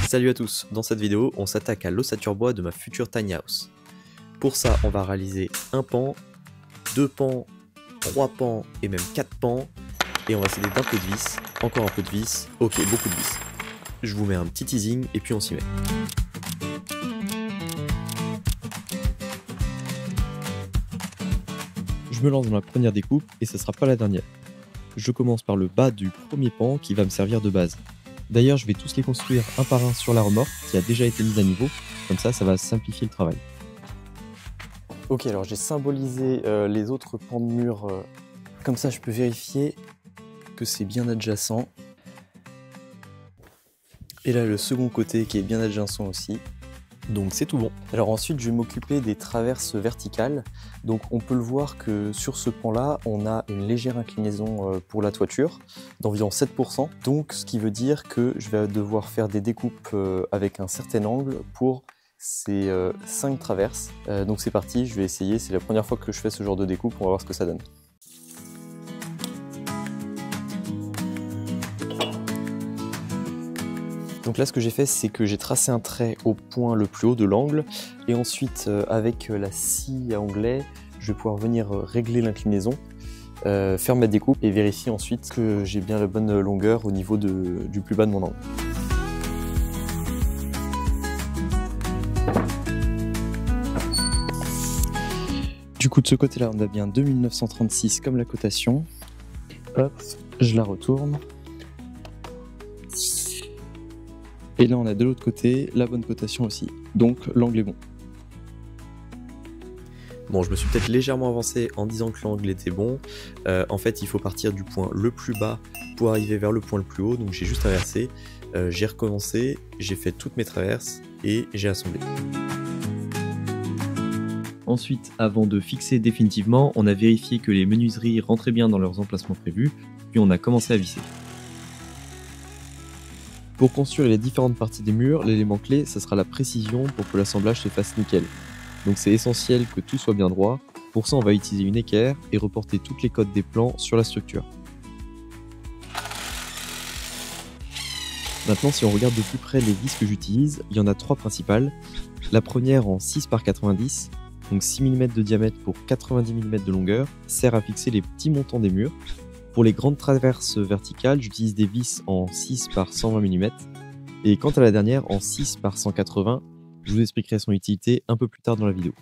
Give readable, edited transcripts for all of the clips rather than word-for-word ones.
Salut à tous, dans cette vidéo on s'attaque à l'ossature bois de ma future tiny house. Pour ça on va réaliser un pan, 2 pans, 3 pans et même 4 pans. Et on va s'aider d'un peu de vis, encore un peu de vis, ok beaucoup de vis. Je vous mets un petit teasing et puis on s'y met. Je me lance dans la première découpe et ce sera pas la dernière. Je commence par le bas du premier pan qui va me servir de base. D'ailleurs, je vais tous les construire un par un sur la remorque qui a déjà été mise à niveau, comme ça va simplifier le travail. Ok, alors j'ai symbolisé les autres pans de mur, comme ça je peux vérifier que c'est bien adjacent. Et là le second côté qui est bien adjacent aussi. Donc c'est tout bon. Alors ensuite je vais m'occuper des traverses verticales. Donc on peut le voir que sur ce pan là on a une légère inclinaison pour la toiture d'environ 7%. Donc ce qui veut dire que je vais devoir faire des découpes avec un certain angle pour ces 5 traverses. Donc c'est parti, je vais essayer, c'est la première fois que je fais ce genre de découpe, on va voir ce que ça donne. Donc là ce que j'ai fait c'est que j'ai tracé un trait au point le plus haut de l'angle et ensuite avec la scie à onglet je vais pouvoir venir régler l'inclinaison, faire ma découpe et vérifier ensuite que j'ai bien la bonne longueur au niveau du plus bas de mon angle. Du coup de ce côté là on a bien 2936 comme la cotation. Hop, je la retourne. Et là on a de l'autre côté la bonne cotation aussi, donc l'angle est bon. Bon, je me suis peut-être légèrement avancé en disant que l'angle était bon. En fait il faut partir du point le plus bas pour arriver vers le point le plus haut, donc j'ai juste inversé. J'ai recommencé, j'ai fait toutes mes traverses et j'ai assemblé. Ensuite, avant de fixer définitivement, on a vérifié que les menuiseries rentraient bien dans leurs emplacements prévus, puis on a commencé à visser. Pour construire les différentes parties des murs, l'élément clé, ça sera la précision pour que l'assemblage se fasse nickel. Donc c'est essentiel que tout soit bien droit. Pour ça, on va utiliser une équerre et reporter toutes les codes des plans sur la structure. Maintenant, si on regarde de plus près les vis que j'utilise, il y en a 3 principales. La première en 6 par 90, donc 6 mm de diamètre pour 90 mm de longueur, sert à fixer les petits montants des murs. Pour les grandes traverses verticales, j'utilise des vis en 6 par 120 mm. Et quant à la dernière, en 6 par 180, je vous expliquerai son utilité un peu plus tard dans la vidéo.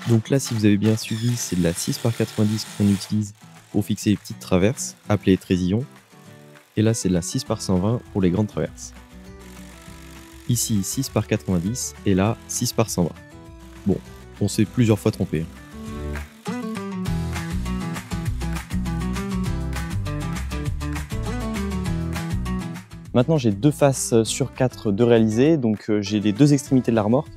Donc là, si vous avez bien suivi, c'est de la 6 par 90 qu'on utilise pour fixer les petites traverses, appelées trésillons. Et là, c'est de la 6 par 120 pour les grandes traverses. Ici, 6 par 90 et là, 6 par 120. Bon, on s'est plusieurs fois trompé. Maintenant j'ai 2 faces sur 4 de réaliser, donc j'ai les 2 extrémités de la remorque,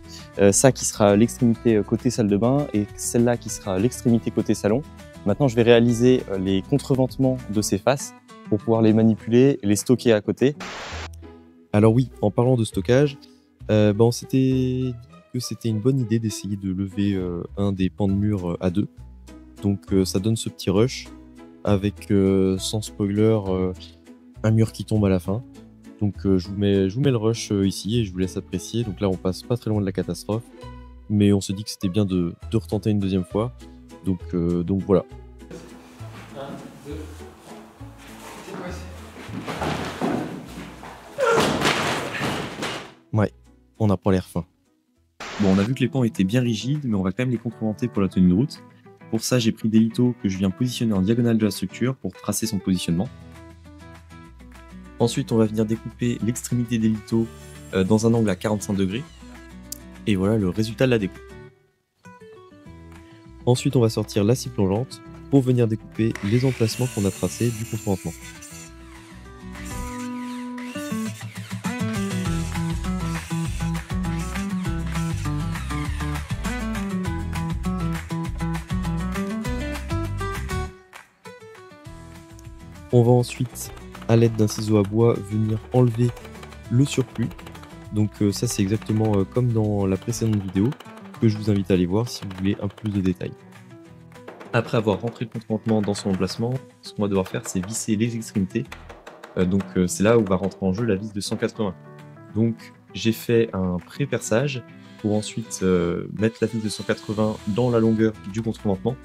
ça qui sera l'extrémité côté salle de bain et celle-là qui sera l'extrémité côté salon. Maintenant je vais réaliser les contreventements de ces faces pour pouvoir les manipuler et les stocker à côté. Alors oui, en parlant de stockage, on s'était dit que c'était une bonne idée d'essayer de lever un des pans de mur à 2. Donc ça donne ce petit rush avec sans spoiler un mur qui tombe à la fin. Donc je vous mets le rush ici et je vous laisse apprécier. Donc là on passe pas très loin de la catastrophe, mais on se dit que c'était bien de retenter une deuxième fois. Donc voilà. 1, 2, c'est quoi ça? Ouais, on n'a pas l'air fin. Bon, on a vu que les pans étaient bien rigides, mais on va quand même les contreventer pour la tenue de route. Pour ça, j'ai pris des litos que je viens positionner en diagonale de la structure pour tracer son positionnement. Ensuite, on va venir découper l'extrémité des litos dans un angle à 45 degrés. Et voilà le résultat de la découpe. Ensuite, on va sortir la scie plongeante pour venir découper les emplacements qu'on a tracés du contreventement. On va ensuite, à l'aide d'un ciseau à bois, venir enlever le surplus. Donc ça c'est exactement comme dans la précédente vidéo, que je vous invite à aller voir si vous voulez un peu plus de détails. Après avoir rentré le contreventement dans son emplacement, ce qu'on va devoir faire c'est visser les extrémités Donc c'est là où va rentrer en jeu la vis de 180. Donc j'ai fait un pré-perçage pour ensuite mettre la vis de 180 dans la longueur du contreventement.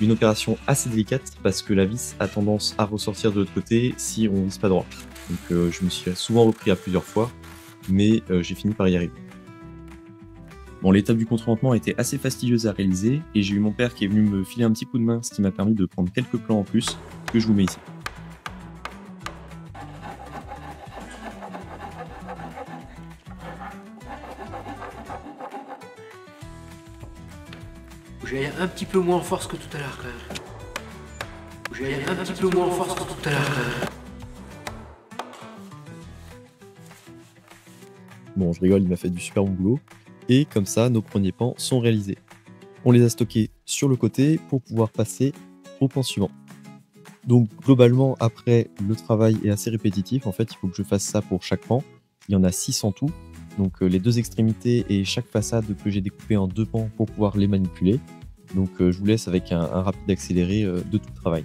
Une opération assez délicate parce que la vis a tendance à ressortir de l'autre côté si on vise pas droit. Donc je me suis souvent repris à plusieurs fois, mais j'ai fini par y arriver. Bon, l'étape du contreventement était assez fastidieuse à réaliser et j'ai eu mon père qui est venu me filer un petit coup de main, ce qui m'a permis de prendre quelques plans en plus que je vous mets ici. J'ai un petit peu moins en force que tout à l'heure quand même. J'ai un petit peu moins en force que tout à l'heure quand même. Bon, je rigole, il m'a fait du super bon boulot. Et comme ça, nos premiers pans sont réalisés. On les a stockés sur le côté pour pouvoir passer au pan suivant. Donc globalement, après, le travail est assez répétitif. En fait, il faut que je fasse ça pour chaque pan. Il y en a 6 en tout. Donc les deux extrémités et chaque façade que j'ai découpé en 2 pans pour pouvoir les manipuler. Donc je vous laisse avec un rapide accéléré de tout le travail.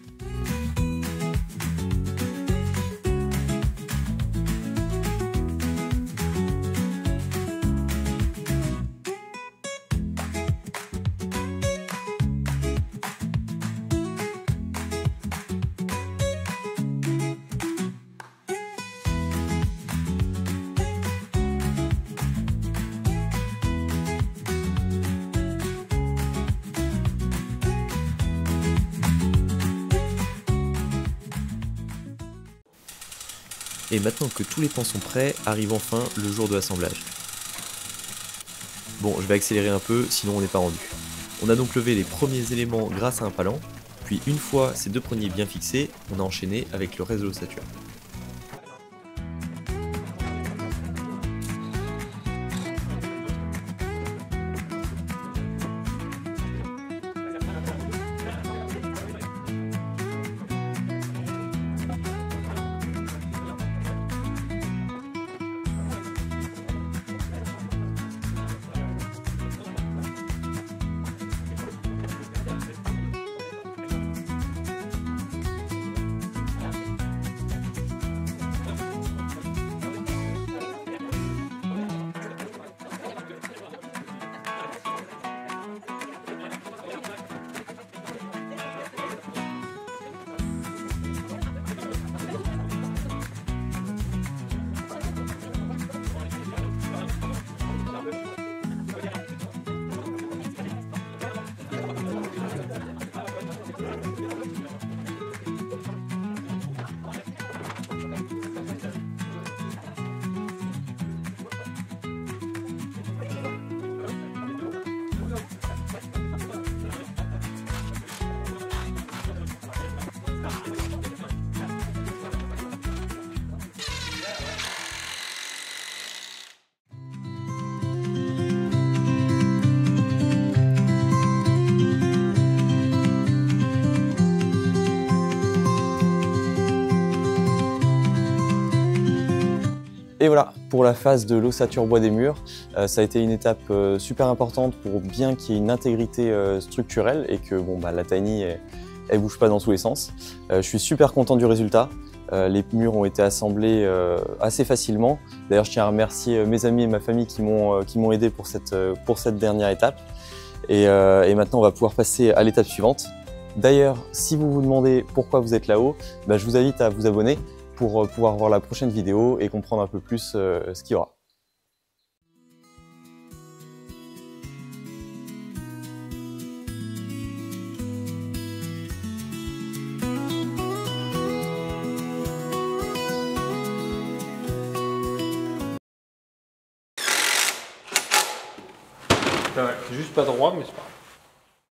Et maintenant que tous les pans sont prêts, arrive enfin le jour de l'assemblage. Bon, je vais accélérer un peu, sinon on n'est pas rendu. On a donc levé les premiers éléments grâce à un palan, puis une fois ces 2 premiers bien fixés, on a enchaîné avec le reste de l'ossature. Et voilà, pour la phase de l'ossature bois des murs, ça a été une étape super importante pour bien qu'il y ait une intégrité structurelle et que bon, bah, la tiny elle bouge pas dans tous les sens. Je suis super content du résultat. Les murs ont été assemblés assez facilement. D'ailleurs, je tiens à remercier mes amis et ma famille qui m'ont aidé pour cette dernière étape. Et maintenant, on va pouvoir passer à l'étape suivante. D'ailleurs, si vous vous demandez pourquoi vous êtes là-haut, bah, je vous invite à vous abonner pour pouvoir voir la prochaine vidéo et comprendre un peu plus ce qu'il y aura. C'est juste pas droit, mais c'est pas grave.